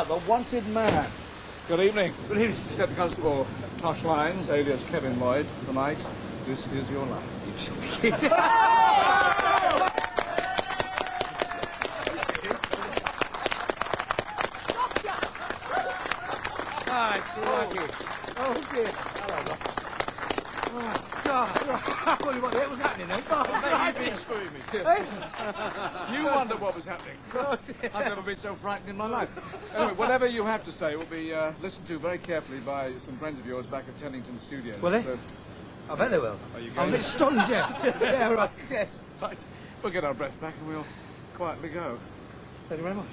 the wanted man. Good evening. Good evening. Detective Constable Tosh Lyons, alias Kevin Lloyd. Tonight, this is your life. Hi, lucky. Oh, dear. Hello, oh, God. What was happening then? Oh, You've been screwing me. You wondered what was happening. Oh, I've never been so frightened in my life. Anyway, whatever you have to say will be listened to very carefully by some friends of yours back at Tennington Studios. Will they? So, I bet they will. Are you I'm going? a bit stunned, Jeff. Yeah, right. Yes. right, we'll get our breaths back and we'll quietly go. Thank you very much.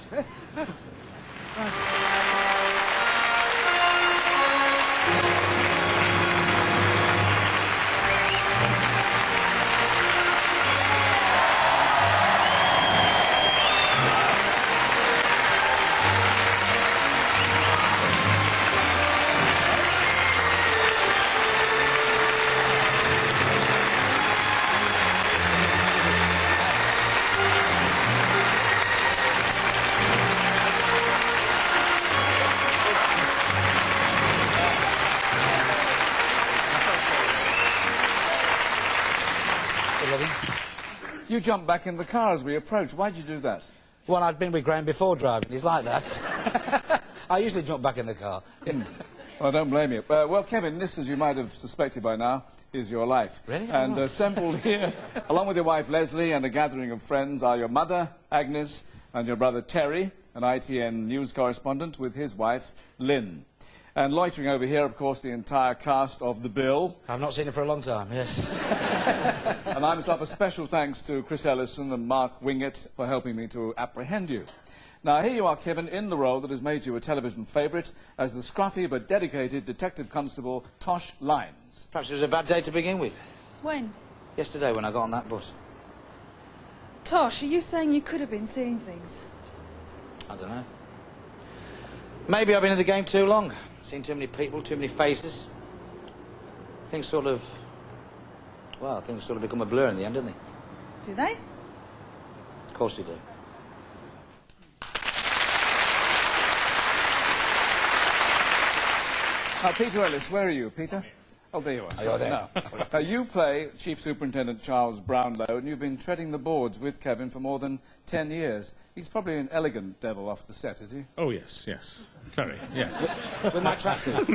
You jumped back in the car as we approached. Why'd you do that? Well, I'd been with Graham before driving. He's like that. I usually jump back in the car. Well, I don't blame you. Well, Kevin, this, as you might have suspected by now, is your life. Really? And assembled here, along with your wife Leslie and a gathering of friends, are your mother, Agnes, and your brother Terry, an ITN news correspondent, with his wife, Lynn. And loitering over here, of course, the entire cast of The Bill. I've not seen him for a long time, yes. And I must offer special thanks to Chris Ellison and Mark Wingett for helping me to apprehend you. Now, here you are, Kevin, in the role that has made you a television favourite as the scruffy but dedicated Detective Constable Tosh Lyons. Perhaps it was a bad day to begin with. When? Yesterday when I got on that bus. Tosh, are you saying you could have been seeing things? I don't know. Maybe I've been in the game too long. Seen too many people, too many faces. Things sort of... Well, things sort of become a blur in the end, don't they? Do they? Of course they do. Peter Ellis, where are you, Peter? Oh, there you are. Oh, you're there. Now, you play Chief Superintendent Charles Brownlow, and you've been treading the boards with Kevin for more than 10 years. He's probably an elegant devil off the set, is he? Oh, yes, yes. Very, yes. With my tracksuit.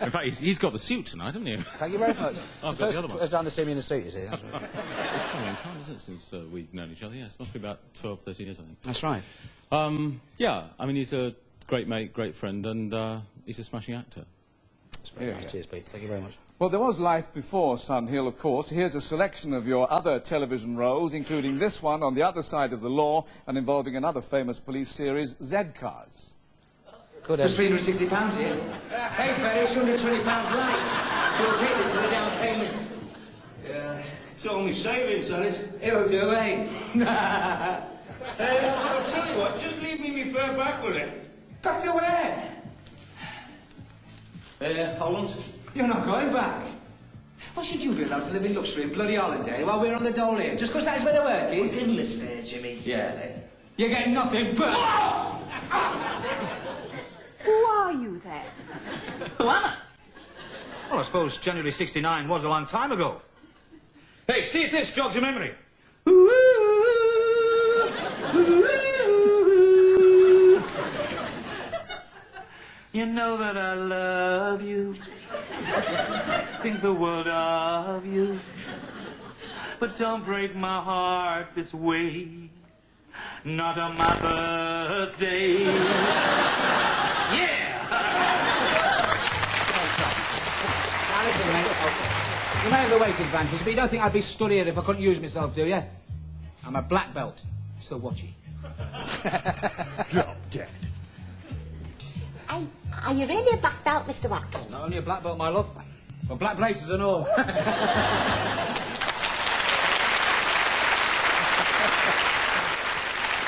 In fact, he's got the suit tonight, haven't you? Thank you very much. It's the first time to see me in the suit, you see. That's right. It's quite a long time, isn't it, since we've known each other? Yes, must be about 12, 13 years, I think. That's right. Yeah, I mean, he's a great mate, great friend, and he's a smashing actor. That's very nice. Cheers, Pete. Thank you very much. Well, there was life before Sun Hill, of course. Here's a selection of your other television roles, including this one on the other side of the law and involving another famous police series, Z-Cars. Good. Just £360 here. Hey, Ferry, it's £120 late. You'll take this as a down payment. Yeah, it's only savings on it. It'll do, eh? Hey, I'll tell you what, just leave me fare back with it. Back to where? Holland. You're not going back. What should you be allowed to live in luxury and bloody holiday while we're on the dole here? Just 'cause that's where the work is? Give him this fare, Jimmy. Yeah. You're getting nothing but... Who are you then? Who am I? Well, I suppose January '69 was a long time ago. Hey, see if this jogs your memory. You know that I love you, think the world of you, but don't break my heart this way, not on my birthday. Yeah! Now, listen, mate. You may have the weight advantage, but you don't think I'd be stood here if I couldn't use myself, do you? I'm a black belt. So watch it. Drop dead. Are you really a black belt, Mr. Watkins? Not only a black belt, my love, but black braces and all.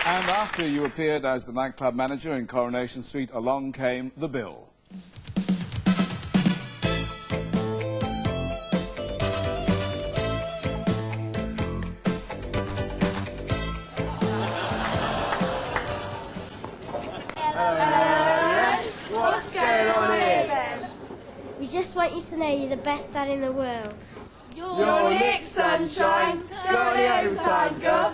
And after you appeared as the nightclub manager in Coronation Street, along came The Bill. Hello. want you to know you're the best dad in the world. Your lick, sunshine. Go on the overtime, Gov.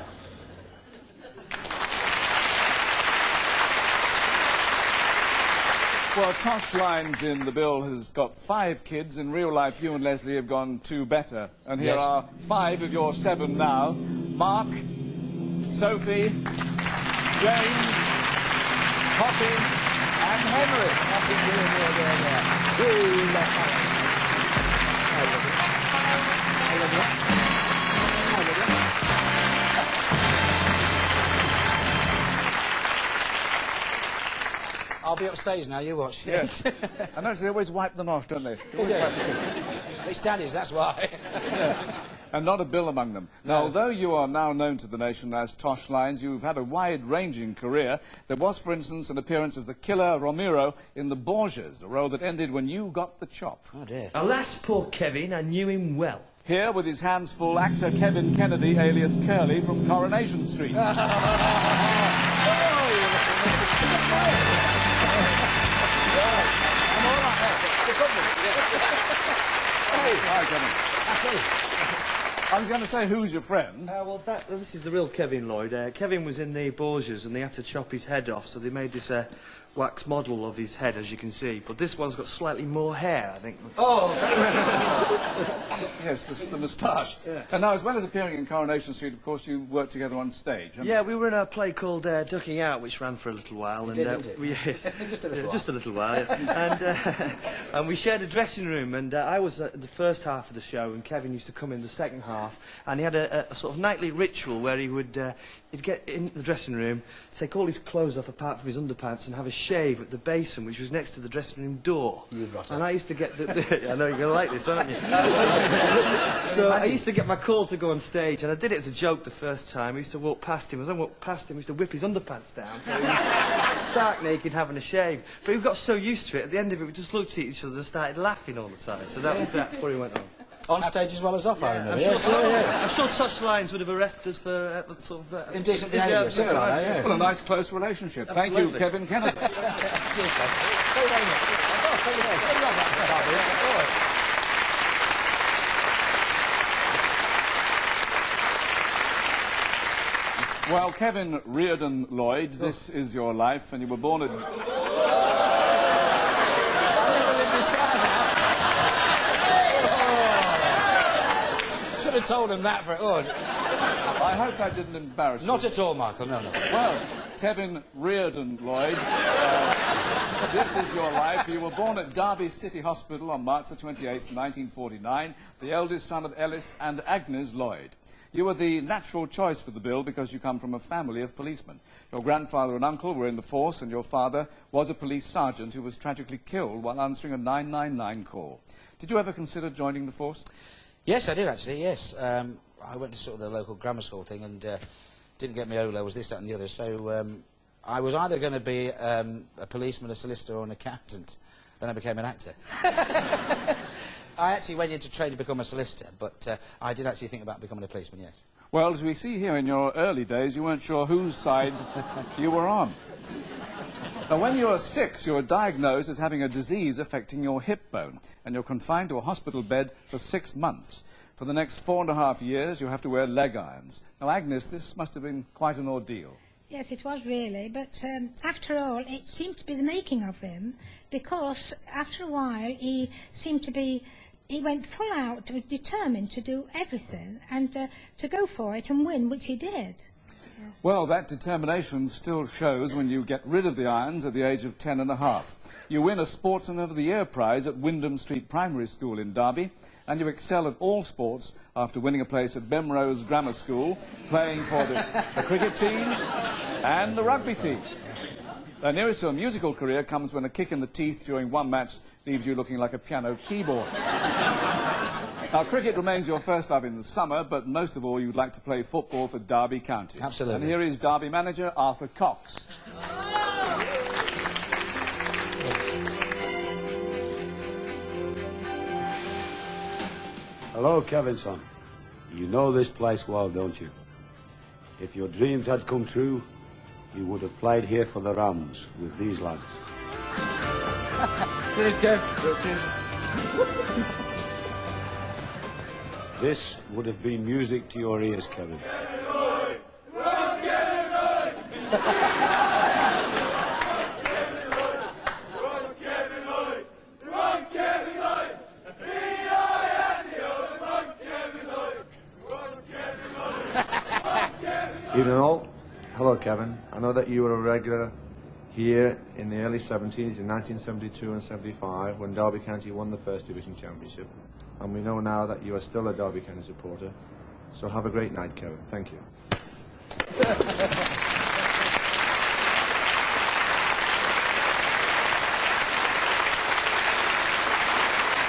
Well, Tosh Lines in the bill has got 5 kids. In real life, you and Leslie have gone 2 better. And here are 5 of your 7 now. Mark, Sophie, James, Poppy, and Henry. I'll be upstairs now, you watch. Yes. I notice they always wipe them off, don't they? It's Daddy's, that's why. And not a bill among them. Now, although you are now known to the nation as Tosh Lines, you've had a wide-ranging career. There was, for instance, an appearance as the killer Romero in The Borgias, a role that ended when you got the chop. Oh, dear. Alas, poor Kevin, I knew him well. Here, with his hands full, actor Kevin Kennedy, alias Curly, from Coronation Street. I was going to say, who's your friend? Well, this is the real Kevin, Lloyd. Kevin was in the Borgias and they had to chop his head off, so they made this wax model of his head, as you can see. But this one's got slightly more hair, I think. Oh! Yes, the moustache. Yeah. And now, as well as appearing in Coronation Street, of course, you worked together on stage, haven't Yeah, we were in a play called Ducking Out, which ran for a little while. Yes. Just a little while. Just a little while, yeah. And we shared a dressing room, and I was the first half of the show, and Kevin used to come in the second half, and he had a sort of nightly ritual where he would he'd get in the dressing room, take all his clothes off apart from his underpants, and have a shave at the basin, which was next to the dressing room door. And I used to get I know you're going to like this, aren't you? So I used to get my call to go on stage, and I did it as a joke the first time. I used to walk past him. As I walked past him, I used to whip his underpants down. So he was stark naked having a shave. But we got so used to it, at the end of it, we just looked at each other and started laughing all the time. So that was that before he went on. On stage as well as off, I remember. I'm sure Tosh Lines would have arrested us for sort of... indecent behaviour, something like that, yeah. Well, a nice, close relationship. Absolutely. Thank you, Kevin Kennedy. Cheers, Kevin. Well, Kevin Reardon Lloyd, this is your life, and you were born at... Should have told him that for it. Oh. I hope I didn't embarrass you. Not at all, Michael, no. Well, Kevin Reardon Lloyd, this is your life. You were born at Derby City Hospital on March the 28th, 1949, the eldest son of Ellis and Agnes Lloyd. You were the natural choice for the bill because you come from a family of policemen. Your grandfather and uncle were in the force, and your father was a police sergeant who was tragically killed while answering a 999 call. Did you ever consider joining the force? Yes, I did, actually, yes. I went to sort of the local grammar school thing and didn't get my O-levels, this, that and the other, so I was either going to be a policeman, a solicitor or an accountant. Then I became an actor. I actually went into training to become a solicitor, but I did actually think about becoming a policeman, yes. Well, as we see here, in your early days, you weren't sure whose side you were on. Now, when you were 6, you were diagnosed as having a disease affecting your hip bone, and you're confined to a hospital bed for 6 months. For the next 4.5 years, you have to wear leg irons. Now, Agnes, this must have been quite an ordeal. Yes, it was really, but after all, it seemed to be the making of him, because after a while he seemed to be, he went full out, determined to do everything, and to go for it and win, which he did. Well, that determination still shows when you get rid of the irons at the age of 10.5. You win a Sportsman of the Year prize at Wyndham Street Primary School in Derby, and you excel at all sports after winning a place at Bemrose Grammar School, playing for the cricket team and the rugby team. The nearest to a musical career comes when a kick in the teeth during one match leaves you looking like a piano keyboard. Now, cricket remains your first love in the summer, but most of all, you'd like to play football for Derby County. Absolutely. And here is Derby manager Arthur Cox. Hello, Kevin, son. You know this place well, don't you? If your dreams had come true, you would have played here for the Rams with these lads. Cheers, Kev. This would have been music to your ears, Kevin. Evening all. Hello, Kevin. I know that you were a regular here in the early 70s, in 1972 and 75, when Derby County won the First Division Championship. And we know now that you are still a Derby County supporter. So have a great night, Kevin. Thank you.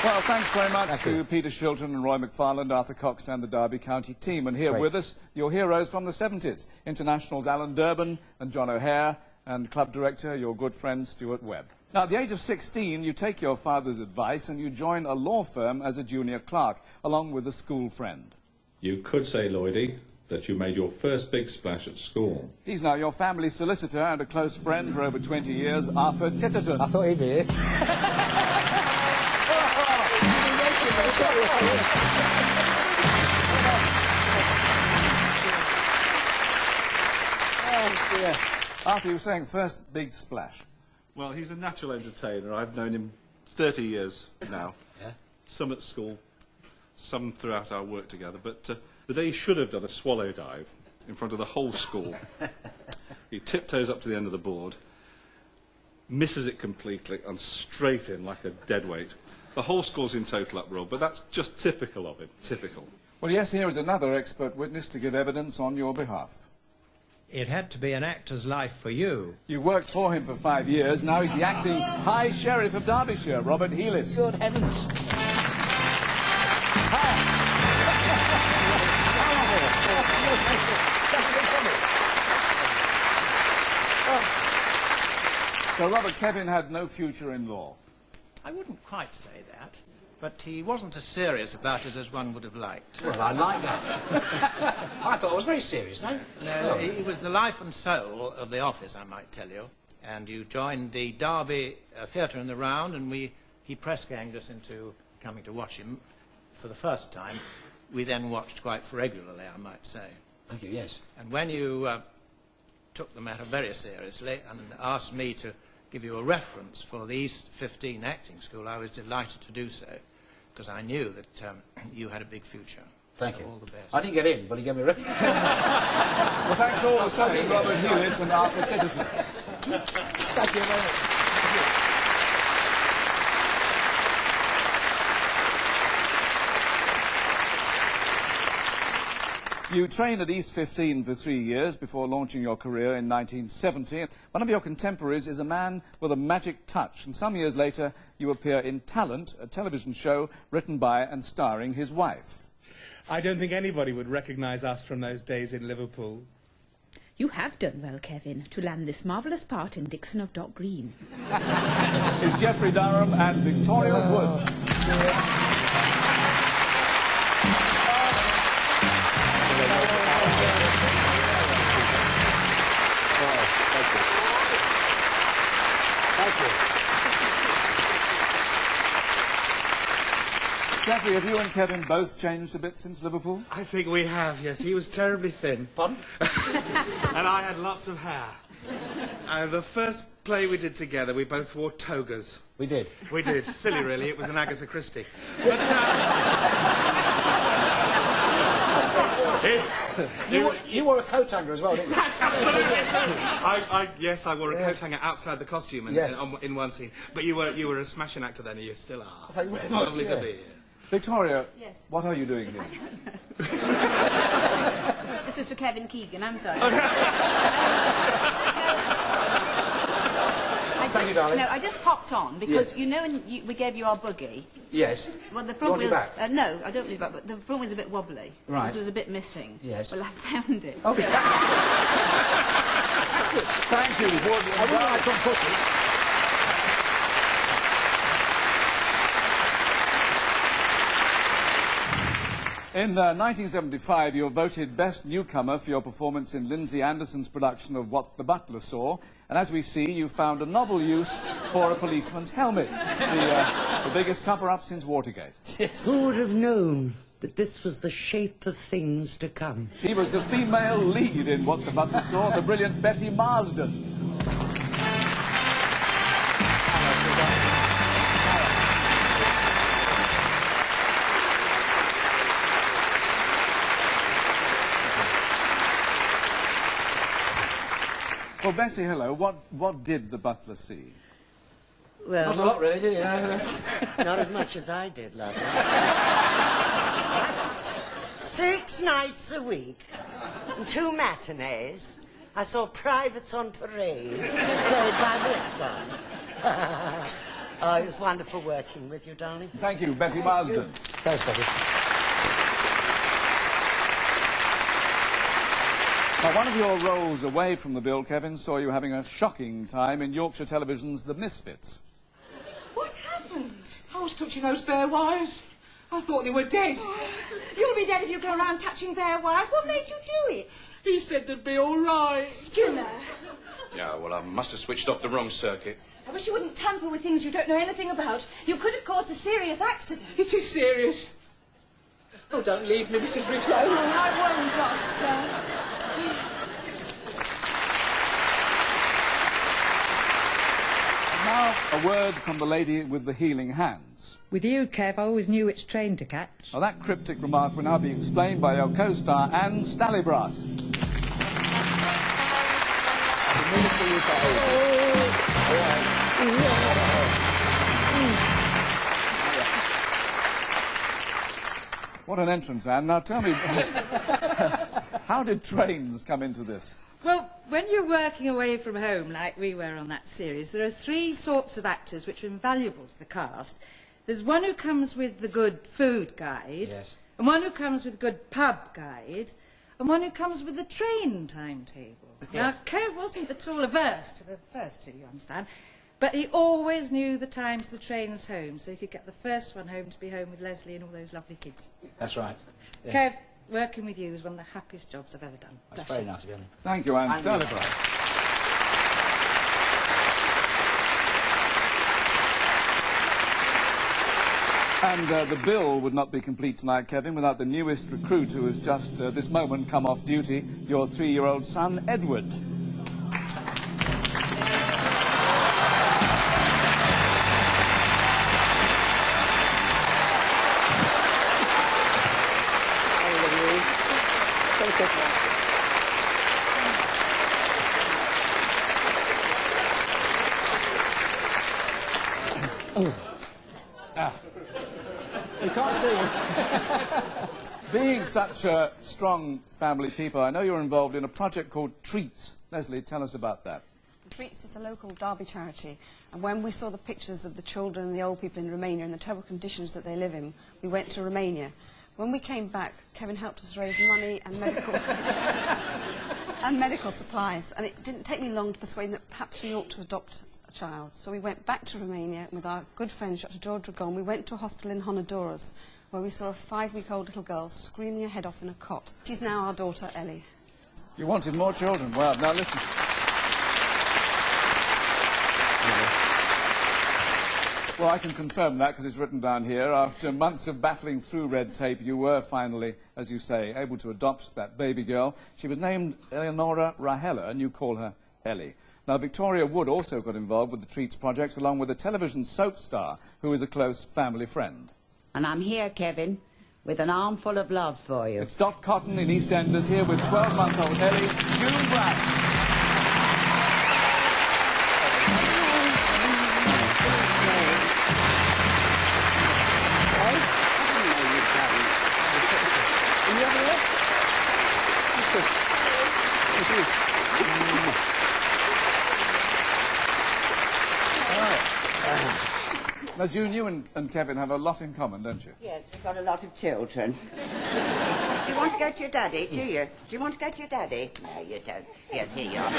Well, thanks very much to Peter Shilton and Roy McFarland, Arthur Cox and the Derby County team. And here with us, your heroes from the 70s, internationals Alan Durbin and John O'Hare, and club director, your good friend Stuart Webb. Now, at the age of 16, you take your father's advice and you join a law firm as a junior clerk, along with a school friend. You could say, Lloydie, that you made your first big splash at school. He's now your family solicitor and a close friend for over 20 years, Arthur Titterton. I thought he'd be here. Arthur, you were saying first big splash. Well, he's a natural entertainer. I've known him 30 years now. Yeah? Some at school, some throughout our work together. But the day he should have done a swallow dive in front of the whole school, he tiptoes up to the end of the board, misses it completely, and straight in like a deadweight. The whole school's in total uproar, but that's just typical of him. Typical. Well, yes, here is another expert witness to give evidence on your behalf. It had to be an actor's life for you. You worked for him for 5 years. Now he's the acting High Sheriff of Derbyshire, Robert Healis. Good heavens. So, Robert, Kevin had no future in law. I wouldn't quite say that, but he wasn't as serious about it as one would have liked. Well, I like that. I thought it was very serious, no? No, he was the life and soul of the office, I might tell you. And you joined the Derby Theatre in the Round, and he press-ganged us into coming to watch him for the first time. We then watched quite regularly, I might say. Thank you, yes. And when you took the matter very seriously and asked me to give you a reference for the East 15 acting school, I was delighted to do so, because I knew that you had a big future. Thank you. All the best. I didn't get in, but he gave me a reference. Well, thanks all the same, Robert Healis and Arthur Titterton. Thank you very much. You trained at East 15 for 3 years before launching your career in 1970. One of your contemporaries is a man with a magic touch, and some years later you appear in Talent, a television show written by and starring his wife. I don't think anybody would recognise us from those days in Liverpool. You have done well, Kevin, to land this marvellous part in Dixon of Dock Green. Is Geoffrey Durham and Victoria Wood. Geoffrey, have you and Kevin both changed a bit since Liverpool? I think we have, yes. He was terribly thin. Pardon? And I had lots of hair. And the first play we did together, we both wore togas. We did? We did. Silly, really. It was an Agatha Christie. But, you wore a coat hanger as well, didn't you? Yes, I wore a coat hanger outside the costume in one scene. But you were a smashing actor then, and you still are. Thank you very It's much, lovely to be here. Victoria, Yes. what are you doing here? This was for Kevin Keegan, I'm sorry. Thank you, darling. No, I just popped on because, you know, when we gave you our buggy. Yes. Well, the You front want it wheel's... back? no, I don't leave it back, but the front wheel's a bit wobbly. Right. This was a bit missing. Yes. Well, I found it. Okay. Thank you, Wood. I wouldn't like some pussy. In 1975, you were voted Best Newcomer for your performance in Lindsay Anderson's production of What the Butler Saw. And as we see, you found a novel use for a policeman's helmet. The biggest cover-up since Watergate. Who would have known that this was the shape of things to come? She was the female lead in What the Butler Saw, the brilliant Betty Marsden. Well, Betty, hello. What did the butler see? Well, Not a lot, really, did you? not as much as I did, love. 6 nights a week, and 2 matinees. I saw privates on parade, played by this one. Oh, it was wonderful working with you, darling. Thank you, Betty Marsden. Thanks, Betty. Now, one of your roles away from the bill, Kevin, saw you having a shocking time in Yorkshire Television's The Misfits. What happened? I was touching those bare wires. I thought they were dead. Oh, you'll be dead if you go around touching bare wires. What made you do it? He said they'd be all right. Skinner. Yeah, well, I must have switched off the wrong circuit. I wish you wouldn't tamper with things you don't know anything about. You could have caused a serious accident. It is serious. Oh, don't leave me, Mrs. Ridgway. Oh, I won't, Oscar. Now, a word from the lady with the healing hands. With you, Kev, I always knew which train to catch. Now, that cryptic remark will now be explained by your co-star, Anne Stallybrass. What an entrance, Anne. Now, tell me, how did trains come into this? Well, when you're working away from home, like we were on that series, there are 3 sorts of actors which are invaluable to the cast. There's one who comes with the good food guide, Yes. and one who comes with the good pub guide, and one who comes with the train timetable. Yes. Now, Kev wasn't at all averse to the first 2, you understand, but he always knew the times the trains home, so he could get the first one home to be home with Leslie and all those lovely kids. That's right. Yeah. Kev, working with you is one of the happiest jobs I've ever done. That's Bless very you. nice of you. Thank you, Anne And you. Stallybrass. And the bill would not be complete tonight, Kevin, without the newest recruit who has just this moment come off duty, your 3-year-old son, Edward. You can't see him. Being such a strong family people, I know you're involved in a project called Treats. Leslie, tell us about that. Treats is a local Derby charity, and when we saw the pictures of the children and the old people in Romania and the terrible conditions that they live in, we went to Romania. When we came back, Kevin helped us raise money and medical supplies, and it didn't take me long to persuade them that perhaps we ought to adopt a child. So we went back to Romania with our good friend Dr. George Dragon. We went to a hospital in Honduras where we saw a 5-week-old little girl screaming her head off in a cot. She's now our daughter, Ellie. You wanted more children. Well, now listen. Well, I can confirm that because it's written down here. After months of battling through red tape, you were finally, as you say, able to adopt that baby girl. She was named Eleonora Rahela, and you call her Ellie. Now, Victoria Wood also got involved with the Treats project, along with a television soap star who is a close family friend. And I'm here, Kevin, with an armful of love for you. It's Dot Cotton in EastEnders here with 12-month-old Ellie, June Brown. Now, June, you and Kevin have a lot in common, don't you? Yes, we've got a lot of children. Do you want to go to your daddy? Do you? Do you want to go to your daddy? No, you don't. Yes, here you are.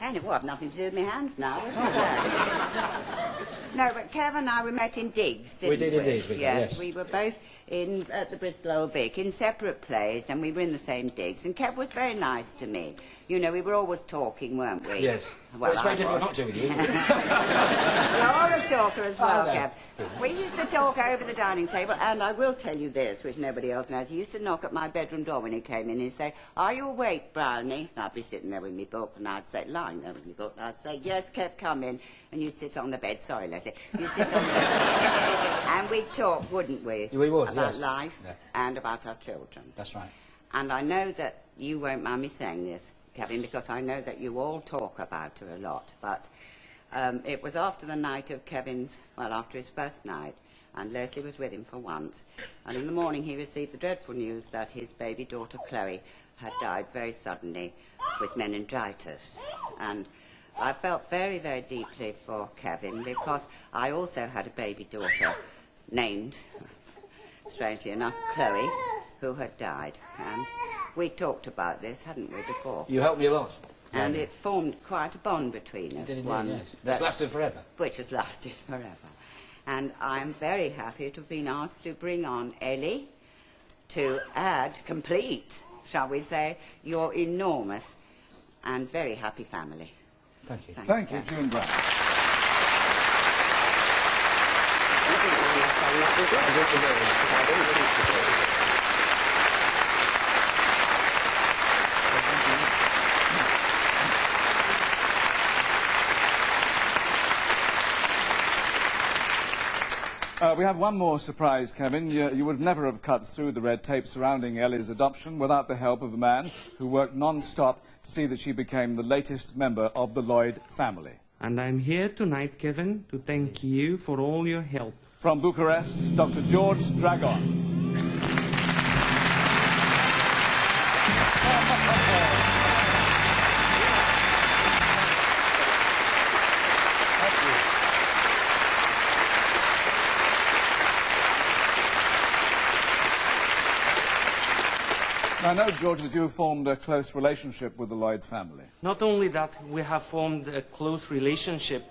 And it will have nothing to do with my hands now, will it? No, but Kev and I, we met in digs, didn't we? We did indeed, we did, yes. We were both at the Bristol Old Vic in separate plays, and we were in the same digs. And Kev was very nice to me. You know, we were always talking, weren't we? Yes. Well, it's very difficult not to with you, isn't it? You're a talker as well, Oh, no. Kev. We used to talk over the dining table, and I will tell you this, which nobody else knows. He used to knock at my bedroom door when he came in. He'd say, "Are you awake, Brownie?" And I'd be sitting there with my book, and I'd say, lying there with my book, and I'd say, "Yes, Kev, come in." And you sit on the bed. Sorry, Leslie. You sit on the bed. And we'd talk, wouldn't we? We would, about yes. life Yeah. and about our children. That's right. And I know that you won't mind me saying this, Kevin, because I know that you all talk about her a lot. But it was after the night of Kevin's, well, after his first night, and Leslie was with him for once. And in the morning he received the dreadful news that his baby daughter Chloe had died very suddenly with meningitis. And I felt very, very deeply for Kevin because I also had a baby daughter named, strangely enough, Chloe, who had died. And we talked about this, hadn't we, before? You helped me a lot. And it formed quite a bond between us. It did indeed, one yes. That's lasted forever. Which has lasted forever. And I'm very happy to have been asked to bring on Ellie to add, complete, shall we say, your enormous and very happy family. Thank you. Thank you, June Brown. We have one more surprise, Kevin. You would never have cut through the red tape surrounding Ellie's adoption without the help of a man who worked non-stop to see that she became the latest member of the Lloyd family. And I'm here tonight, Kevin, to thank you for all your help. From Bucharest, Dr. George Dragon. I know, George, that you have formed a close relationship with the Lloyd family. Not only that, we have formed a close relationship,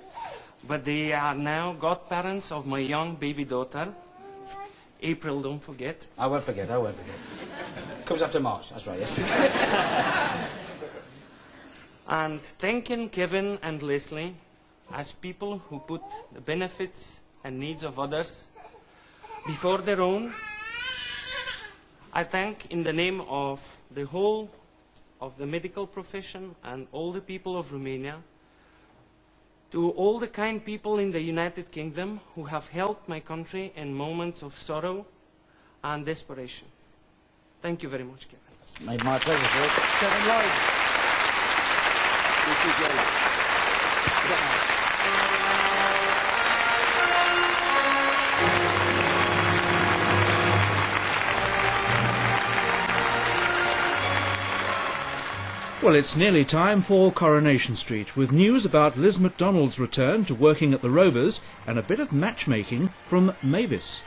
but they are now godparents of my young baby daughter. April, don't forget. I won't forget, I won't forget. Comes after March, that's right, yes. And thanking Kevin and Leslie as people who put the benefits and needs of others before their own. I thank in the name of the whole of the medical profession and all the people of Romania, to all the kind people in the United Kingdom who have helped my country in moments of sorrow and desperation. Thank you very much, Kevin. It's made my pleasure, George. Kevin Lloyd. This is your life. Good night. Well, it's nearly time for Coronation Street, with news about Liz McDonald's return to working at the Rovers and a bit of matchmaking from Mavis.